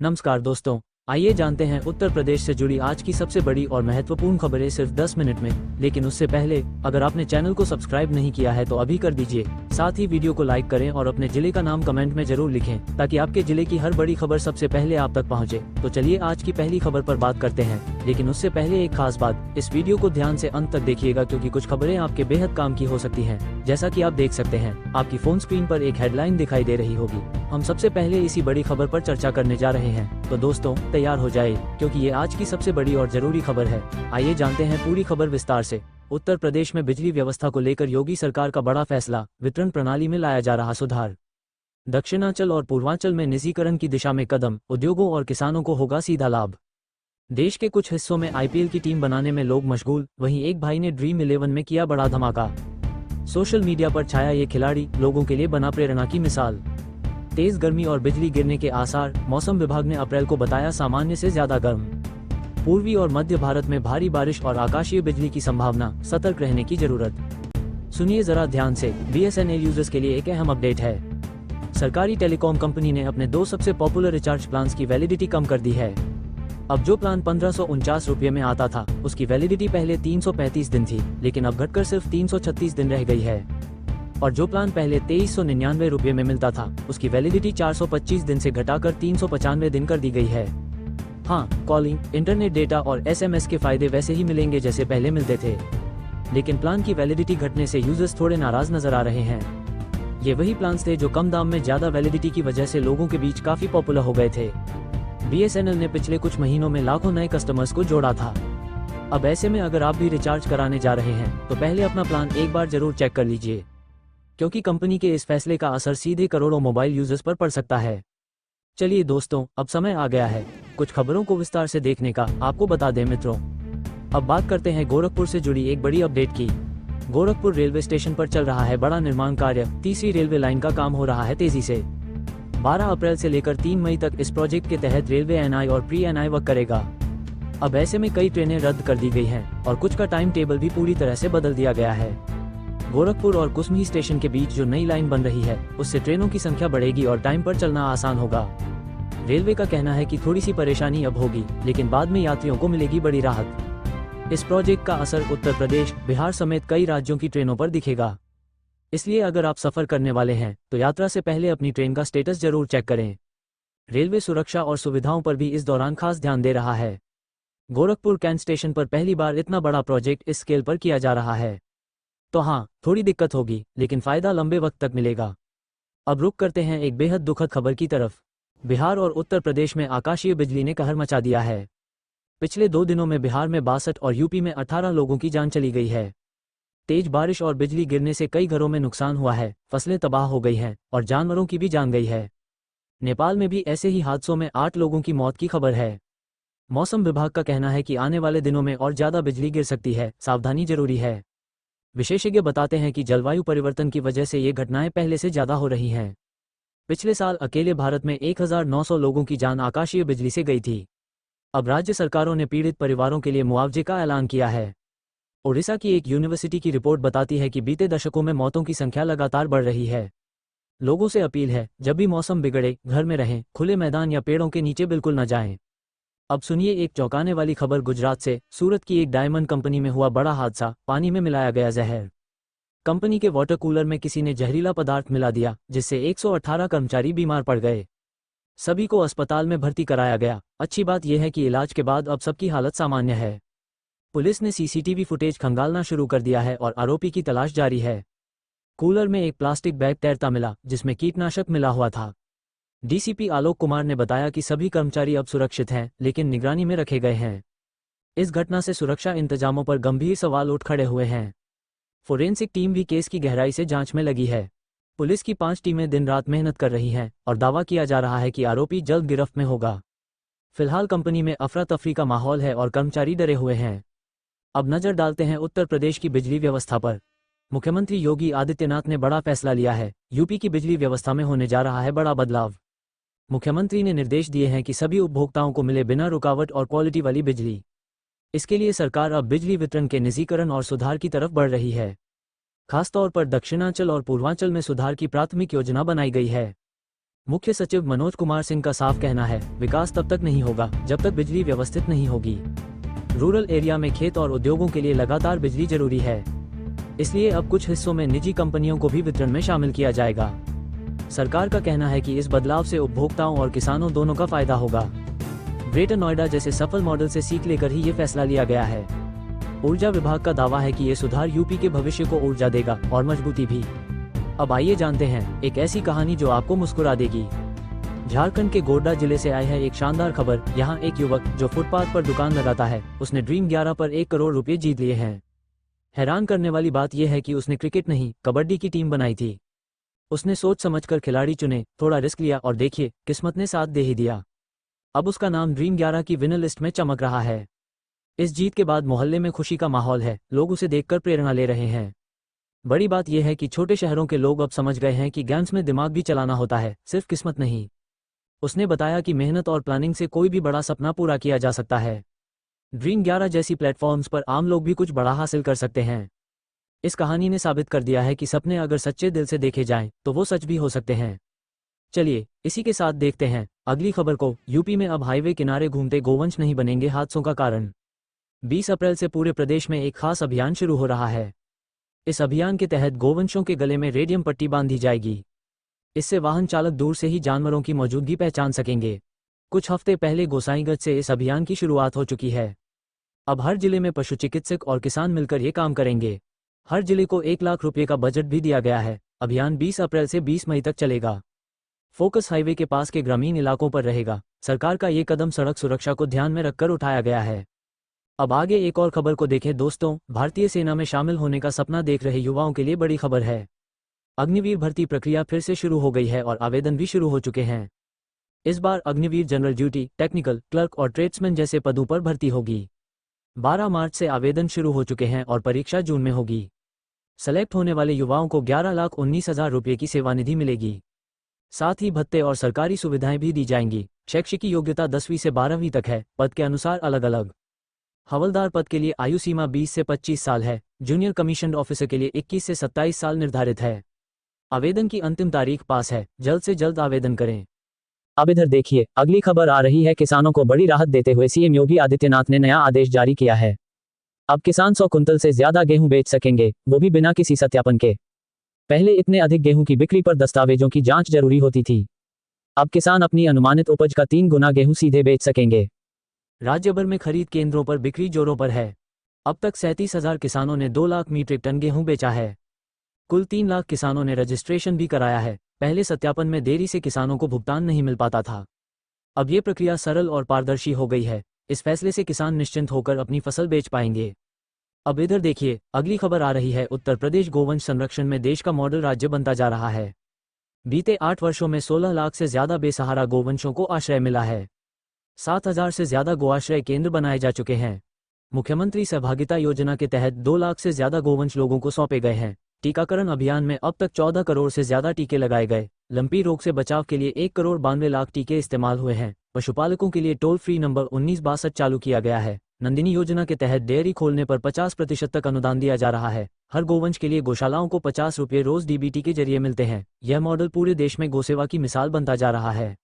नमस्कार दोस्तों, आइए जानते हैं उत्तर प्रदेश से जुड़ी आज की सबसे बड़ी और महत्वपूर्ण खबरें सिर्फ 10 मिनट में। लेकिन उससे पहले अगर आपने चैनल को सब्सक्राइब नहीं किया है तो अभी कर दीजिए। साथ ही वीडियो को लाइक करें और अपने जिले का नाम कमेंट में जरूर लिखें ताकि आपके जिले की हर बड़ी खबर सबसे पहले आप तक पहुंचे। तो चलिए आज की पहली खबर पर बात करते हैं। लेकिन उससे पहले एक खास बात, इस वीडियो को ध्यान से अंत तक देखिएगा क्योंकि कुछ खबरें आपके बेहद काम की हो सकती हैं। जैसा कि आप देख सकते हैं, आपकी फोन स्क्रीन पर एक हेडलाइन दिखाई दे रही होगी। हम सबसे पहले इसी बड़ी खबर पर चर्चा करने जा रहे हैं। तो दोस्तों तैयार हो जाए क्योंकि ये आज की सबसे बड़ी और जरूरी खबर है। आइए जानते हैं पूरी खबर विस्तार से। उत्तर प्रदेश में बिजली व्यवस्था को लेकर योगी सरकार का बड़ा फैसला, वितरण प्रणाली में लाया जा रहा सुधार। दक्षिणांचल और पूर्वांचल में निजीकरण की दिशा में कदम, उद्योगों और किसानों को होगा सीधा लाभ। देश के कुछ हिस्सों में आईपीएल की टीम बनाने में लोग मशगूल, वहीं एक भाई ने ड्रीम 11 में किया बड़ा धमाका। सोशल मीडिया पर छाया ये खिलाड़ी, लोगों के लिए बना प्रेरणा की मिसाल। तेज गर्मी और बिजली गिरने के आसार, मौसम विभाग ने अप्रैल को बताया सामान्य से ज्यादा गर्म। पूर्वी और मध्य भारत में भारी बारिश और आकाशीय बिजली की संभावना, सतर्क रहने की जरूरत। सुनिए जरा ध्यान से, बीएसएनएल यूजर्स के लिए एक अहम अपडेट है। सरकारी टेलीकॉम कंपनी ने अपने 2 सबसे पॉपुलर रिचार्ज प्लान्स की वैलिडिटी कम कर दी है। अब जो प्लान 1549 रुपये में आता था, उसकी वैलिडिटी पहले 335 दिन थी, लेकिन अब घटकर सिर्फ 336 दिन रह गई है। और जो प्लान पहले 2399 रुपये में मिलता था, उसकी वैलिडिटी 425 दिन से घटाकर 395 दिन कर दी गई है। हाँ, कॉलिंग, इंटरनेट डेटा और एसएमएस के फायदे वैसे ही मिलेंगे जैसे पहले मिलते थे, लेकिन प्लान की वैलिडिटी घटने से यूजर्स थोड़े नाराज नजर आ रहे हैं। ये वही प्लान्स थे जो कम दाम में ज्यादा वैलिडिटी की वजह से लोगों के बीच काफी पॉपुलर हो गए थे। बीएसएनएल ने पिछले कुछ महीनों में लाखों नए कस्टमर्स को जोड़ा था। अब ऐसे में अगर आप भी रिचार्ज कराने जा रहे हैं तो पहले अपना प्लान एक बार जरूर चेक कर लीजिए, क्योंकि कंपनी के इस फैसले का असर सीधे करोड़ों मोबाइल यूजर्स पर पड़ सकता है। चलिए दोस्तों, अब समय आ गया है कुछ खबरों को विस्तार से देखने का। आपको बता दें मित्रों, अब बात करते हैं गोरखपुर से जुड़ी एक बड़ी अपडेट की। गोरखपुर रेलवे स्टेशन पर चल रहा है बड़ा निर्माण कार्य। तीसरी रेलवे लाइन का काम हो रहा है तेजी से। 12 अप्रैल से लेकर 3 मई तक इस प्रोजेक्ट के तहत रेलवे एनआई और प्री एनआई वर्क करेगा। अब ऐसे में कई ट्रेनें रद्द कर दी गई हैं और कुछ का टाइम टेबल भी पूरी तरह से बदल दिया गया है। गोरखपुर और कुसमी स्टेशन के बीच जो नई लाइन बन रही है, उससे ट्रेनों की संख्या बढ़ेगी और टाइम पर चलना आसान होगा। रेलवे का कहना है कि थोड़ी सी परेशानी अब होगी, लेकिन बाद में यात्रियों को मिलेगी बड़ी राहत। इस प्रोजेक्ट का असर उत्तर प्रदेश, बिहार समेत कई राज्यों की ट्रेनों पर दिखेगा। इसलिए अगर आप सफर करने वाले हैं तो यात्रा से पहले अपनी ट्रेन का स्टेटस जरूर चेक करें। रेलवे सुरक्षा और सुविधाओं पर भी इस दौरान खास ध्यान दे रहा है। गोरखपुर कैंट स्टेशन पर पहली बार इतना बड़ा प्रोजेक्ट इस स्केल पर किया जा रहा है। तो हाँ, थोड़ी दिक्कत होगी, लेकिन फायदा लंबे वक्त तक मिलेगा। अब रुक करते हैं एक बेहद दुखद खबर की तरफ। बिहार और उत्तर प्रदेश में आकाशीय बिजली ने कहर मचा दिया है। पिछले 2 दिनों में बिहार में 62 और यूपी में 18 लोगों की जान चली गई है। तेज बारिश और बिजली गिरने से कई घरों में नुकसान हुआ है, फसलें तबाह हो गई हैं और जानवरों की भी जान गई है। नेपाल में भी ऐसे ही हादसों में 8 लोगों की मौत की खबर है। मौसम विभाग का कहना है कि आने वाले दिनों में और ज्यादा बिजली गिर सकती है, सावधानी जरूरी है। विशेषज्ञ बताते हैं कि जलवायु परिवर्तन की वजह से ये घटनाएं पहले से ज्यादा हो रही हैं। पिछले साल अकेले भारत में 1900 लोगों की जान आकाशीय बिजली से गई थी। अब राज्य सरकारों ने पीड़ित परिवारों के लिए मुआवजे का ऐलान किया है। ओडिशा की एक यूनिवर्सिटी की रिपोर्ट बताती है कि बीते दशकों में मौतों की संख्या लगातार बढ़ रही है। लोगों से अपील है, जब भी मौसम बिगड़े घर में रहें, खुले मैदान या पेड़ों के नीचे बिल्कुल न जाएं। अब सुनिए एक चौंकाने वाली खबर गुजरात से। सूरत की एक डायमंड कंपनी में हुआ बड़ा हादसा, पानी में मिलाया गया जहर। कंपनी के वाटर कूलर में किसी ने जहरीला पदार्थ मिला दिया, जिससे 118 कर्मचारी बीमार पड़ गए। सभी को अस्पताल में भर्ती कराया गया। अच्छी बात यह है कि इलाज के बाद अब सबकी हालत सामान्य है। पुलिस ने सीसीटीवी फुटेज खंगालना शुरू कर दिया है और आरोपी की तलाश जारी है। कूलर में एक प्लास्टिक बैग तैरता मिला, जिसमें कीटनाशक मिला हुआ था। डीसीपी आलोक कुमार ने बताया कि सभी कर्मचारी अब सुरक्षित हैं, लेकिन निगरानी में रखे गए हैं। इस घटना से सुरक्षा इंतजामों पर गंभीर सवाल उठ खड़े हुए हैं। फोरेंसिक टीम भी केस की गहराई से जांच में लगी है। पुलिस की 5 टीमें दिन रात मेहनत कर रही हैं और दावा किया जा रहा है कि आरोपी जल्द गिरफ्त में होगा। फिलहाल कंपनी में अफरा तफरी का माहौल है और कर्मचारी डरे हुए हैं। अब नजर डालते हैं उत्तर प्रदेश की बिजली व्यवस्था पर। मुख्यमंत्री योगी आदित्यनाथ ने बड़ा फैसला लिया है। यूपी की बिजली व्यवस्था में होने जा रहा है बड़ा बदलाव। मुख्यमंत्री ने निर्देश दिए हैं कि सभी उपभोक्ताओं को मिले बिना रुकावट और क्वालिटी वाली बिजली। इसके लिए सरकार अब बिजली वितरण के निजीकरण और सुधार की तरफ बढ़ रही है। खासतौर पर दक्षिणांचल और पूर्वांचल में सुधार की प्राथमिक योजना बनाई गई है। मुख्य सचिव मनोज कुमार सिंह का साफ कहना है, विकास तब तक नहीं होगा जब तक बिजली व्यवस्थित नहीं होगी। रूरल एरिया में खेत और उद्योगों के लिए लगातार बिजली जरूरी है, इसलिए अब कुछ हिस्सों में निजी कंपनियों को भी वितरण में शामिल किया जाएगा। सरकार का कहना है कि इस बदलाव से उपभोक्ताओं और किसानों दोनों का फायदा होगा। ग्रेटर नोएडा जैसे सफल मॉडल से सीख लेकर ही ये फैसला लिया गया है। ऊर्जा विभाग का दावा है कि ये सुधार यूपी के भविष्य को ऊर्जा देगा और मजबूती भी। अब आइए जानते हैं एक ऐसी कहानी जो आपको मुस्कुरा देगी। झारखंड के गोड्डा जिले से आई है एक शानदार खबर। यहाँ एक युवक जो फुटपाथ पर दुकान लगाता है, उसने ड्रीम 11 पर 1 करोड़ रुपए जीत लिए हैं। हैरान करने वाली बात यह है कि उसने क्रिकेट नहीं, कबड्डी की टीम बनाई थी। उसने सोच समझकर खिलाड़ी चुने, थोड़ा रिस्क लिया और देखिए किस्मत ने साथ दे ही दिया। अब उसका नाम ड्रीम 11 की विनर लिस्ट में चमक रहा है। इस जीत के बाद मोहल्ले में खुशी का माहौल है, लोग उसे देखकर प्रेरणा ले रहे हैं। बड़ी बात यह है कि छोटे शहरों के लोग अब समझ गए हैं कि गेम्स में दिमाग भी चलाना होता है, सिर्फ किस्मत नहीं। उसने बताया कि मेहनत और प्लानिंग से कोई भी बड़ा सपना पूरा किया जा सकता है। ड्रीम 11 जैसी प्लेटफॉर्म्स पर आम लोग भी कुछ बड़ा हासिल कर सकते हैं। इस कहानी ने साबित कर दिया है कि सपने अगर सच्चे दिल से देखे जाएं, तो वो सच भी हो सकते हैं। चलिए इसी के साथ देखते हैं अगली खबर को। यूपी में अब हाईवे किनारे घूमते गोवंश नहीं बनेंगे हादसों का कारण। 20 अप्रैल से पूरे प्रदेश में एक खास अभियान शुरू हो रहा है। इस अभियान के तहत गोवंशों के गले में रेडियम पट्टी बांधी जाएगी। इससे वाहन चालक दूर से ही जानवरों की मौजूदगी पहचान सकेंगे। कुछ हफ्ते पहले गोसाईगंज से इस अभियान की शुरुआत हो चुकी है। अब हर जिले में पशु चिकित्सक और किसान मिलकर ये काम करेंगे। हर जिले को 1 लाख रुपये का बजट भी दिया गया है। अभियान 20 अप्रैल से 20 मई तक चलेगा। फोकस हाईवे के पास के ग्रामीण इलाकों पर रहेगा। सरकार का ये कदम सड़क सुरक्षा को ध्यान में रखकर उठाया गया है। अब आगे एक और खबर को देखें दोस्तों। भारतीय सेना में शामिल होने का सपना देख रहे युवाओं के लिए बड़ी खबर है। अग्निवीर भर्ती प्रक्रिया फिर से शुरू हो गई है और आवेदन भी शुरू हो चुके हैं। इस बार Agniveer general duty, technical, clerk और ट्रेड्समैन जैसे पदों पर भर्ती होगी। 12 मार्च से आवेदन शुरू हो चुके हैं और परीक्षा जून में होगी। सेलेक्ट होने वाले युवाओं को 11,19,000 रुपये की सेवानिधि मिलेगी। साथ ही भत्ते और सरकारी सुविधाएं भी दी जाएंगी। शैक्षिक योग्यता 10वीं से 12वीं तक है। पद के अनुसार अलग अलग। हवलदार पद के लिए आयु सीमा 20 से 25 साल है। जूनियर कमीशन ऑफिसर के लिए 21 से 27 साल निर्धारित है। आवेदन की अंतिम तारीख पास है, जल्द से जल्द आवेदन करें। अब इधर देखिए अगली खबर आ रही है। किसानों को बड़ी राहत देते हुए सीएम योगी आदित्यनाथ ने नया आदेश जारी किया है। अब किसान 100 कुंतल से ज्यादा गेहूं बेच सकेंगे, वो भी बिना किसी सत्यापन के। पहले इतने अधिक गेहूं की बिक्री पर दस्तावेजों की जांच जरूरी होती थी। अब किसान अपनी अनुमानित उपज का 3 गुना गेहूं सीधे बेच सकेंगे। राज्य भर में खरीद केंद्रों पर बिक्री जोरों पर है। अब तक 37,000 किसानों ने 2 लाख मीट्रिक टन गेहूं बेचा है। कुल 3 लाख किसानों ने रजिस्ट्रेशन भी कराया है। पहले सत्यापन में देरी से किसानों को भुगतान नहीं मिल पाता था। अब ये प्रक्रिया सरल और पारदर्शी हो गई है। इस फैसले से किसान निश्चिंत होकर अपनी फसल बेच पाएंगे। अब इधर देखिए अगली खबर आ रही है। उत्तर प्रदेश गोवंश संरक्षण में देश का मॉडल राज्य बनता जा रहा है। बीते 8 वर्षों में 16 लाख से ज्यादा बेसहारा गोवंशों को आश्रय मिला है। 7,000 से ज्यादा गोआश्रय केंद्र बनाए जा चुके हैं। मुख्यमंत्री सहभागिता योजना के तहत 2 लाख से ज्यादा गोवंश लोगों को सौंपे गए हैं। टीकाकरण अभियान में अब तक 14 करोड़ से ज्यादा टीके लगाए गए। लंपी रोग से बचाव के लिए 1 करोड़ 92 लाख टीके इस्तेमाल हुए हैं। पशुपालकों के लिए टोल फ्री नंबर 1962 चालू किया गया है। नंदिनी योजना के तहत डेयरी खोलने पर 50% तक अनुदान दिया जा रहा है। हर गोवंश के लिए गौशालाओं को 50 रुपये रोज डीबीटी के जरिए मिलते हैं। यह मॉडल पूरे देश में गौसेवा की मिसाल बनता जा रहा है।